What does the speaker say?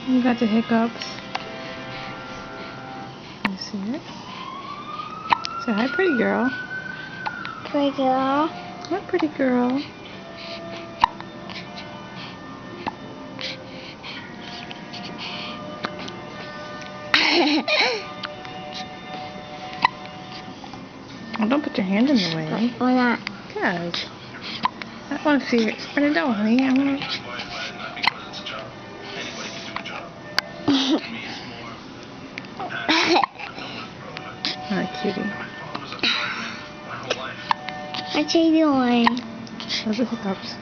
You got the hiccups. You see it? Say hi, pretty girl. Pretty girl. Hi, pretty girl. Oh, don't put your hand in the way. Why not? Because I want to see it. Spread it out, honey. I want to... Hi, cutie. What you doing? Those are hiccups.